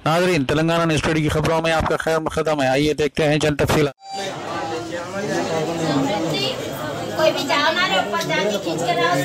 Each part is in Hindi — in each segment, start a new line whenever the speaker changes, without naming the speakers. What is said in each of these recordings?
नाज़रीन, तेलंगाना न्यूज़ टुडे की खबरों में आपका खैर मक़दम है। आइए देखते हैं चंद तफसीलात।
कोई भी जाओ ना ऊपर जाके खींच के लाओ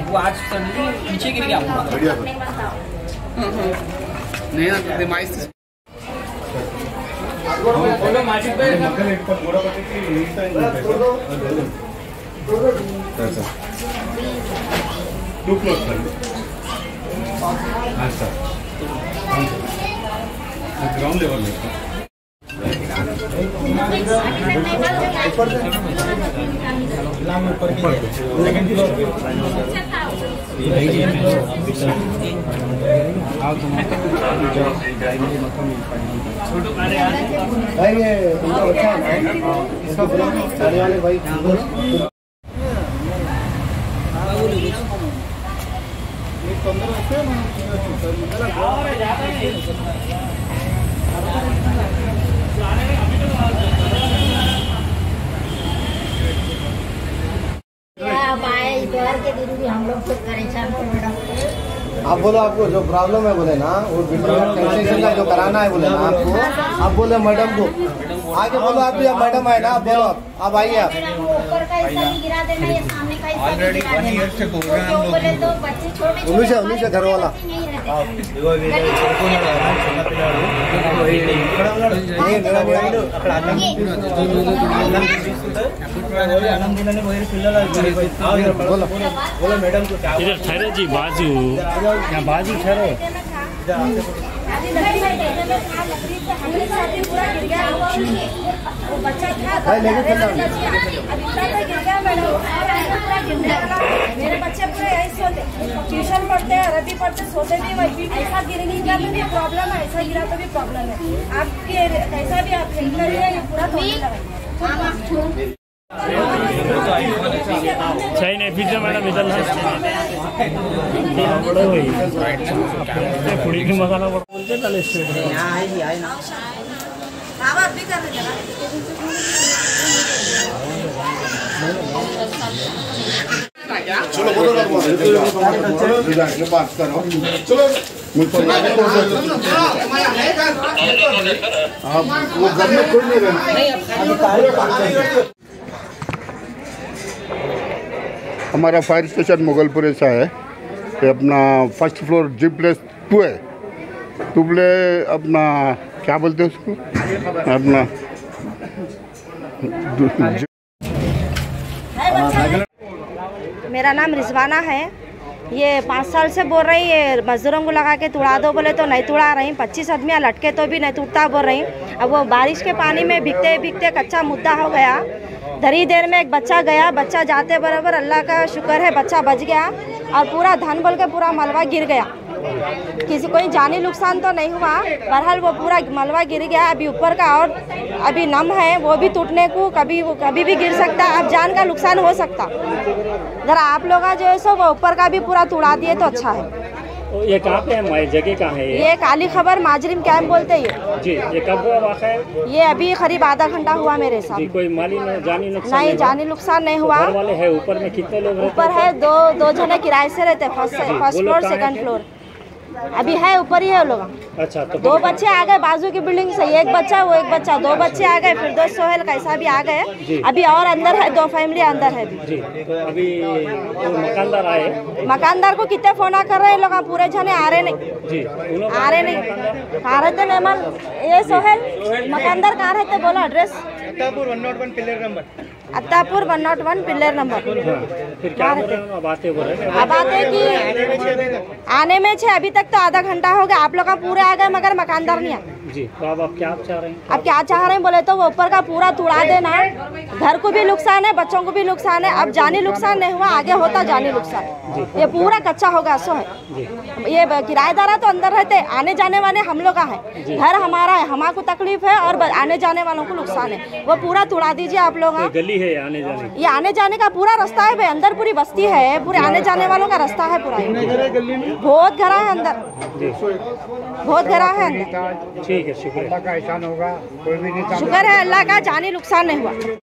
वो आज नीचे गिर गया
ग्राउंड लेवल में सेकंड फ्लोर भाई ये उनका अच्छा है इसका सारे वाले भाई
के दिन भी हम लोग तो परेशान हो मैडम।
आप बोलो आपको जो प्रॉब्लम है बोले ना वो कंस्ट्रक्शन का जो कराना है बोले ना आपको आप बोले मैडम को आगे बोलो आप भी मैडम है ना आप बोलो आप आइए आप
ऊपर का हिस्सा नहीं गिरा देना ये सामने का हिस्सा नहीं गिरा देना बोले तो बच्चे छोटे
उन्नीस घर वाला बोलो मैडम को
इधर ठहरो जी, बाजू यहाँ बाजू ठहरो।
मेरे बच्चे पूरे यही सोते, ट्यूशन पढ़ते हैं, अरबी पढ़ते, सोते भी वही। ऐसा गिरने का भी प्रॉब्लम है, ऐसा गिरा तो भी प्रॉब्लम है। आपके कैसा भी आप पूरा
सही नहीं पीछे मैडम इधर बड़े हुई पूरी की मसाला बोलते
चलो बोलो बात करो चलो आप वो घर में कोई नहीं रहना। हमारा फायर स्टेशन मुगलपुर ऐसा है कि अपना फर्स्ट फ्लोर G+2 है। तुबले अपना क्या बोलते हैं उसको अपना
मेरा नाम रिजवाना है। ये 5 साल से बोल रही है मजदूरों को लगा के तुड़ा दो बोले तो नहीं तुड़ा रही। 25 आदमी लटके तो भी नहीं टूटता बोल रही। अब वो बारिश के पानी में भीगते भीगते कच्चा मुद्दा हो गया। धरी देर में एक बच्चा गया, बच्चा जाते बराबर अल्लाह का शुक्र है बच्चा बच गया और पूरा धन बोल के पूरा मलबा गिर गया। किसी कोई जानी नुकसान तो नहीं हुआ, बहरहाल वो पूरा मलबा गिर गया। अभी ऊपर का और अभी नम है, वो भी टूटने को कभी भी गिर सकता, अब जान का नुकसान हो सकता। जरा आप लोग जो है सो वो ऊपर का भी पूरा तुड़ा दिए तो अच्छा है।
ये कहाँ पे है, जगह कहाँ है?
ये काली खबर माजरिम कैंप बोलते हैं
जी। ये कब हुआ वाक़ा है?
ये अभी करीब आधा घंटा हुआ मेरे साथ।
कोई माली जानी नुकसान
नहीं, जानी नुकसान नहीं हुआ।
घर वाले है ऊपर में कितने लोग?
ऊपर है दो जने किराए से रहते, फर्स्ट फ्लोर सेकंड फ्लोर। अभी है ऊपर ही है लोग।
अच्छा, तो
2 बच्चे आ गए बाजू की बिल्डिंग से, एक बच्चा वो एक बच्चा, 2 बच्चे आ गए, फिर 2 सोहेल कैसा भी आ गए। अभी और अंदर है 2 फैमिली अंदर है
जी। अभी मकानदार आए,
मकानदार को कितने फोन कर रहे हैं लोग, पूरे जने आ रहे नहीं
जी।
आ रहे नहीं कहाँ रहते मेहमान? ये सोहेल मकानदार कहाँ रहते बोलो address?
Attapur 101 pillar number.
Attapur 101 pillar number.
फिर क्या बोल रहे हैं? अब आते
कि आने में छे, अभी तक तो आधा घंटा हो गया। आप लोग का पूरे आ गए मगर मकानदार नहीं आए
जी। तो अब आप क्या चाह रहे हैं?
अब क्या चाह रहे हैं बोले तो वो ऊपर का पूरा तुड़ा देना, घर को भी नुकसान है, बच्चों को भी नुकसान है। अब जानी नुकसान नहीं हुआ, आगे होता जानी नुकसान। ये पूरा कच्चा होगा सो है। ये किराएदार तो अंदर रहते, आने जाने वाले हम लोग का है, घर हमारा है, हमारे तकलीफ है और आने जाने वालों को नुकसान है। वो पूरा तोड़ा दीजिए आप लोग।
गली है आने जाने,
ये आने जाने का पूरा रास्ता है भाई, अंदर पूरी बस्ती है, पूरे आने जाने वालों का रास्ता है पूरा। बहुत घरा है अंदर, बहुत घरा है अंदर।
ठीक है, शुक्रिया।
शुक्र है अल्लाह का, जानी नुकसान नहीं हुआ।